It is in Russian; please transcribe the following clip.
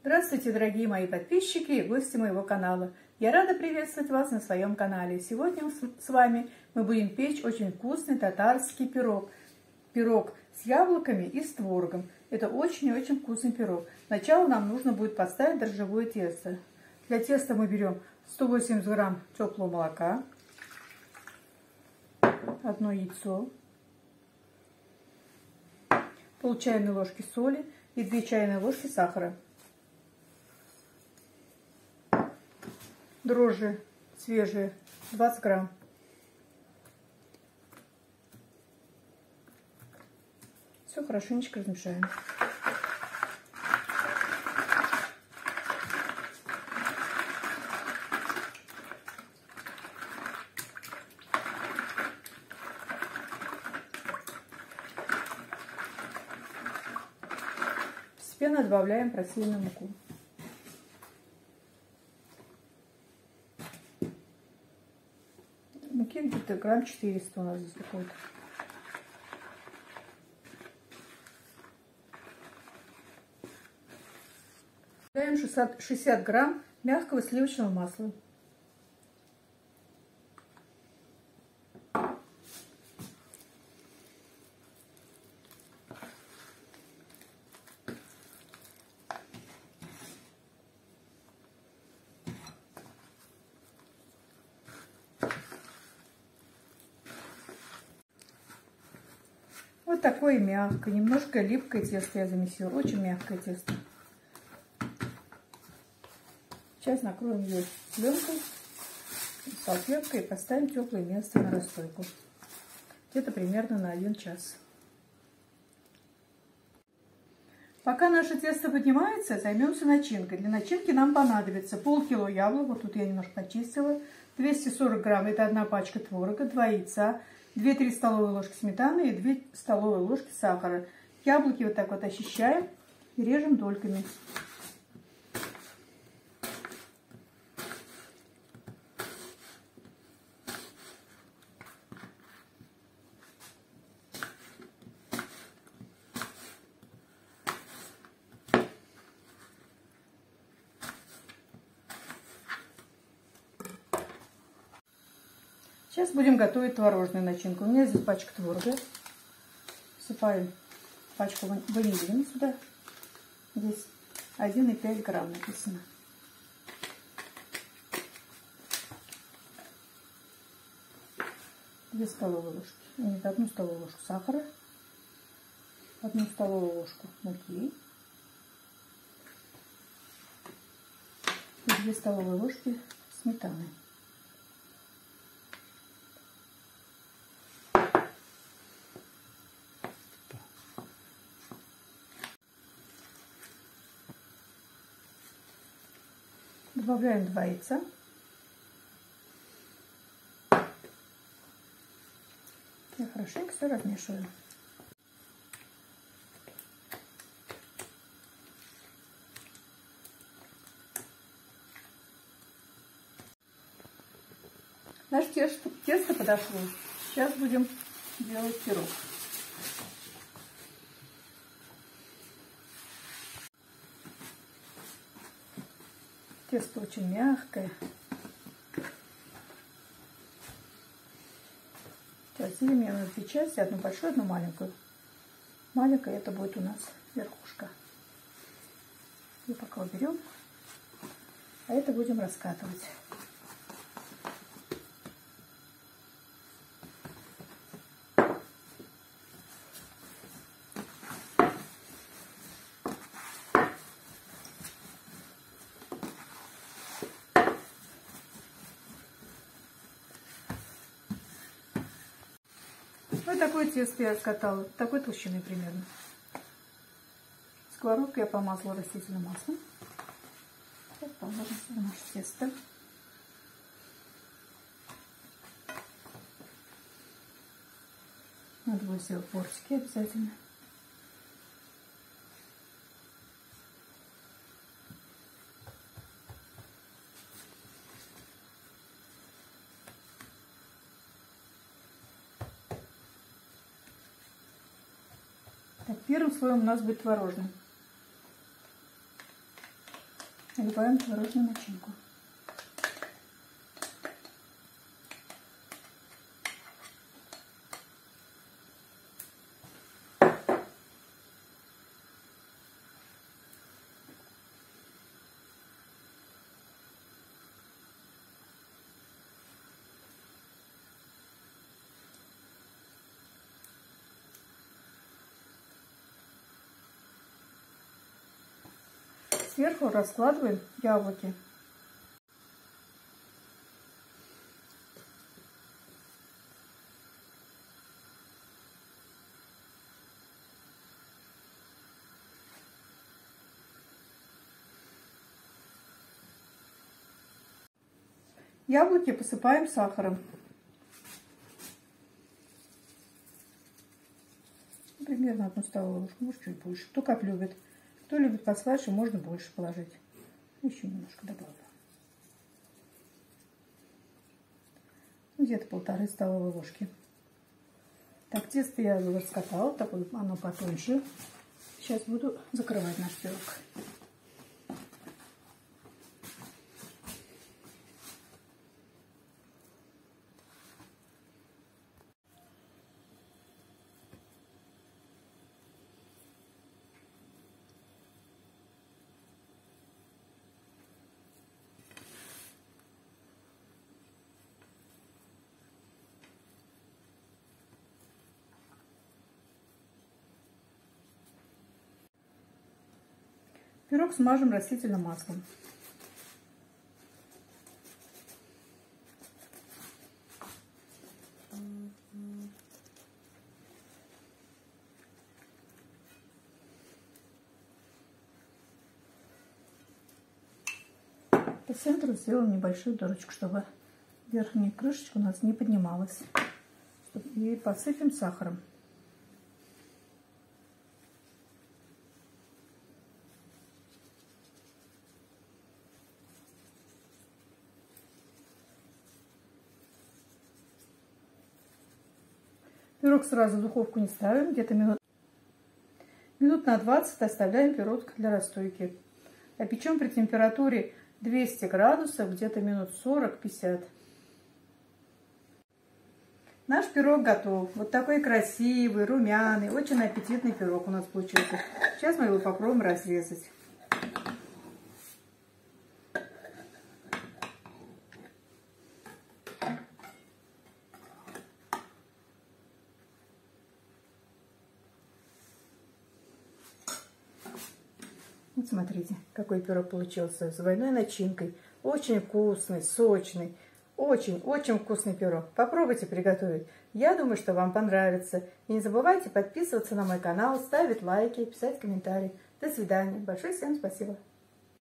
Здравствуйте, дорогие мои подписчики и гости моего канала. Я рада приветствовать вас на своем канале. Сегодня с вами мы будем печь очень вкусный татарский пирог. Пирог с яблоками и с творогом. Это очень-очень вкусный пирог. Сначала нам нужно будет поставить дрожжевое тесто. Для теста мы берем 180 грамм теплого молока, 1 яйцо, пол чайной ложки соли и 2 чайные ложки сахара. Дрожжи свежие 20 грамм. Все хорошенечко размешаем. Постепенно добавляем просеянную муку. Муки где-то грамм 400 у нас здесь выходит. Добавляем 60 грамм мягкого сливочного масла. Вот такое мягкое, немножко липкое тесто я замесила. Очень мягкое тесто. Сейчас накроем ее пленкой, салфеткой и поставим в теплое место на расстойку. Где-то примерно на 1 час. Пока наше тесто поднимается, займемся начинкой. Для начинки нам понадобится полкило яблок. Вот тут я немножко почистила. 240 грамм, это 1 пачка творога, 2 яйца, 2-3 столовые ложки сметаны и 2 столовые ложки сахара. Яблоки вот так вот очищаем и режем дольками. Сейчас будем готовить творожную начинку. У меня здесь пачка творога. Всыпаем пачку ванилина сюда. Здесь 1,5 грамм написано. Две столовые ложки. Нет, 1 столовую ложку сахара. 1 столовую ложку муки. И 2 столовые ложки сметаны. Добавляем 2 яйца. И хорошенько все размешиваем. Наше тесто подошло. Сейчас будем делать пирог. Тесто очень мягкое. Сейчас делим ее на 2 части, 1 большую, 1 маленькую. Маленькая это будет у нас верхушка. И пока уберем, а это будем раскатывать. Вот такое тесто я скатала, такой толщины примерно. Сковородку я помазала растительным маслом. Сейчас положим сюда наше тесто. Надо будет сделать бортики обязательно. Так, первым слоем у нас будет творожный. Наливаем творожную начинку. Сверху раскладываем яблоки. Яблоки посыпаем сахаром. Примерно 1 столовую ложку, может чуть больше. Кто как любит. Кто любит послаще, можно больше положить. Еще немножко добавлю. Где-то 1,5 столовой ложки. Так, тесто я раскатала, так вот оно потоньше. Сейчас буду закрывать наш пирог. Пирог смажем растительным маслом. По центру сделаем небольшую дырочку, чтобы верхняя крышечка у нас не поднималась. И посыпем сахаром. Пирог сразу в духовку не ставим, где-то минут на 20 оставляем пирог для расстойки. А печем при температуре 200 градусов, где-то минут 40-50. Наш пирог готов. Вот такой красивый, румяный, очень аппетитный пирог у нас получился. Сейчас мы его попробуем разрезать. Вот смотрите, какой пирог получился с двойной начинкой. Очень вкусный, сочный. Очень-очень вкусный пирог. Попробуйте приготовить. Я думаю, что вам понравится. И не забывайте подписываться на мой канал, ставить лайки, писать комментарии. До свидания. Большое всем спасибо.